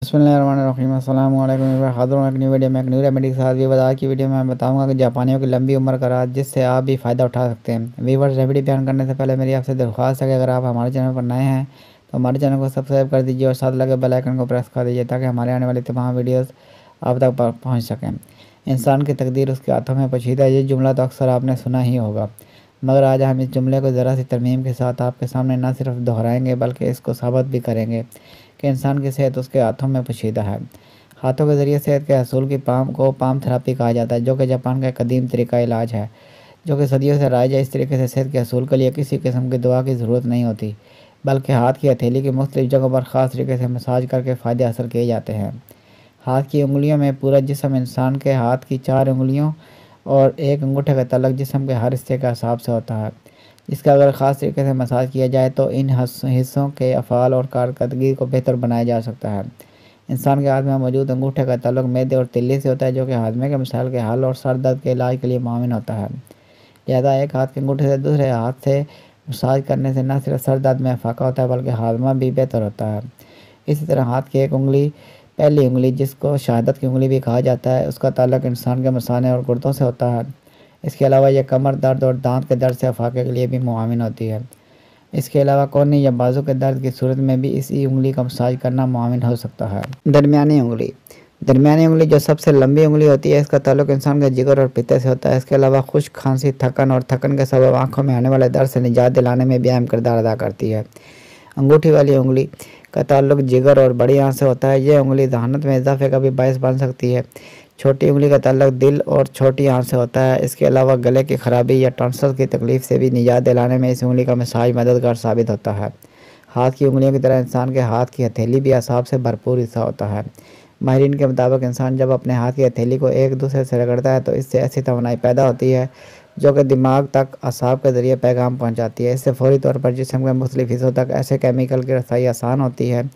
बिस्मिल्लाहिर्रहमानिर्रहीम। अस्सलाम वालेकुम। हाज़िर एक न्यू वीडियो में एक न्यू रेमेडी के साथ। आज की वीडियो में मैं बताऊंगा कि जापानियों की लंबी उम्र का राज, जिससे आप भी फ़ायदा उठा सकते हैं। वीवर्स, रेमेडी बयान करने से पहले मेरी आपसे दरख्वास्त है कि अगर आप हमारे चैनल पर नए हैं तो हमारे चैनल को सब्सक्राइब कर दीजिए और साथ लगे बेल आइकन को प्रेस कर दीजिए ताकि हमारे आने वाली तमाम वीडियोज़ आप तक पहुँच सकें। इंसान की तकदीर उसके हाथों में पोशीदा है। ये जुमला तो अक्सर आपने सुना ही होगा, मगर आज हम इस जुमले को ज़रा सी तरमीम के साथ आपके सामने न सिर्फ दोहराएंगे बल्कि इसको साबित भी करेंगे कि इंसान की सेहत उसके हाथों में पोशीदा है। हाथों के ज़रिए सेहत के हसूल की पाम थेरेपी कहा जाता है, जो कि जापान का एक कदीम तरीका इलाज है जो कि सदियों से राइज है। इस तरीके से सेहत के हसूल के लिए किसी किस्म की दवा की ज़रूरत नहीं होती, बल्कि हाथ की हथेली की मुख्तलिफ जगहों पर ख़ास तरीके से मसाज करके फ़ायदे हासिल किए जाते हैं। हाथ की उंगलियों में पूरा जिस्म, इंसान के हाथ की 4 उंगलियों और एक अंगूठे का तलक जिस्म के हर हिस्से के हिसाब से होता है, जिसका अगर ख़ास तरीके से मसाज किया जाए तो इन हिस्सों के अफ़ाल और कारकर्दगी को बेहतर बनाया जा सकता है। इंसान के हाथ में मौजूद अंगूठे का ताल्लुक मैदे और तिल्ली से होता है, जो कि हाजमे के मसाइल के हल और सर दर्द के इलाज के लिए मुआविन होता है। लिहाजा एक हाथ के अंगूठे से दूसरे हाथ से मसाज करने से न सिर्फ सर दर्द में इफाका होता है बल्कि हाजमा भी बेहतर होता है। इसी तरह हाथ की एक उंगली, पहली उंगली जिसको शहादत की उंगली भी कहा जाता है, उसका ताल्लुक इंसान के मसाने और गुर्दों से होता है। इसके अलावा यह कमर दर्द और दांत के दर्द से इफाके के लिए भी मुआविन होती है। इसके अलावा कोहनी या बाजू के दर्द की सूरत में भी इसी उंगली का मसाज करना मुआविन हो सकता है। दरमियानी उंगली जो सबसे लंबी उंगली होती है, इसका ताल्लुक इंसान के जिगर और पित्ते से होता है। इसके अलावा खुश्क, खांसी, थकन और थकन के सबब आँखों में आने वाले दर्द से निजात दिलाने में भी अहम किरदार अदा करती है। अंगूठी वाली उंगली का ताल्लुक जिगर और बड़ी आंत से होता है। यह उंगली जहानत में इजाफे का भी बायस बन सकती है। छोटी उंगली का ताल्लुक दिल और छोटी आंत से होता है। इसके अलावा गले की खराबी या टॉन्सिल की तकलीफ से भी निजात दिलाने में इस उंगली का मसाज मददगार साबित होता है। हाथ की उंगलियों की तरह इंसान के हाथ की हथेली भी असाब से भरपूर हिस्सा होता है। माहिरीन के मुताबिक इंसान जब अपने हाथ की हथेली को एक दूसरे से रगड़ता है तो इससे ऐसी तवानाई पैदा होती है जो कि दिमाग तक असाब के ज़रिए पैगाम पहुंचाती है। इससे फौरी तौर पर जिस्म के मुख्तलिफ हिस्सों तक ऐसे केमिकल की रसाई आसान होती है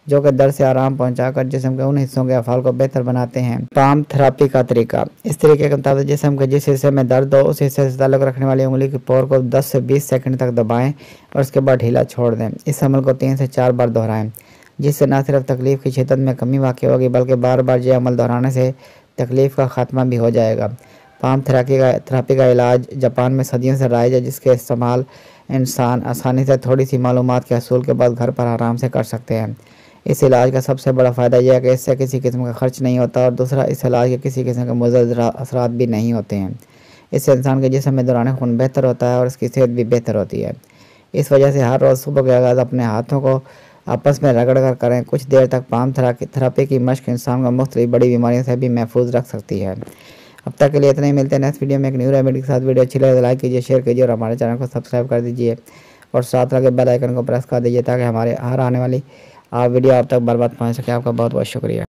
जो कि दर्द से आराम पहुंचाकर जिस्म के उन हिस्सों के अफ़ाल को बेहतर बनाते हैं। पाम थेरेपी का तरीका। इस तरीके के मुताबिक जिस्म के जिस हिस्से में दर्द हो उस हिस्से से ताल्लुक़ रखने वाली उंगली की पोर को 10 से 20 सेकंड तक दबाएं और उसके बाद ढीला छोड़ दें। इस अमल को 3 से 4 बार दोहराएं, जिससे न सिर्फ तकलीफ़ की शिद्दत में कमी वाक़ई होगी बल्कि बार बार ये अमल दोहराने से तकलीफ़ का ख़ात्मा भी हो जाएगा। पाम थेरेपी का इलाज जापान में सदियों से राइज है, जिसके इस्तेमाल इंसान आसानी से थोड़ी सी मालूमात के हसूल के बाद घर पर आराम से कर सकते हैं। इस इलाज का सबसे बड़ा फ़ायदा यह है कि इससे किसी किस्म का खर्च नहीं होता और दूसरा, इस इलाज के किसी किस्म के मुज़र असरात भी नहीं होते हैं। इससे इंसान के जिस्म में दौरान खून बेहतर होता है और उसकी सेहत भी बेहतर होती है। इस वजह से हर रोज़ सुबह के आगाज़ अपने हाथों को आपस में रगड़ कर करें। कुछ देर तक पाम थेरेपी की मशक इंसान को मुख्तलिफ बड़ी बीमारियों से भी महफूज रख सकती है। अब तक के लिए इतना ही। मिलते हैं नेक्स्ट वीडियो में एक न्यू रेमेडी के साथ। वीडियो अच्छी लगे तो लाइक कीजिए, शेयर कीजिए और हमारे चैनल को सब्सक्राइब कर दीजिए और साथ लगे बेल आइकन को प्रेस कर दीजिए ताकि हमारे हर आने वाली वीडियो आप तक बर्बाद पहुँच सके। आपका बहुत बहुत शुक्रिया।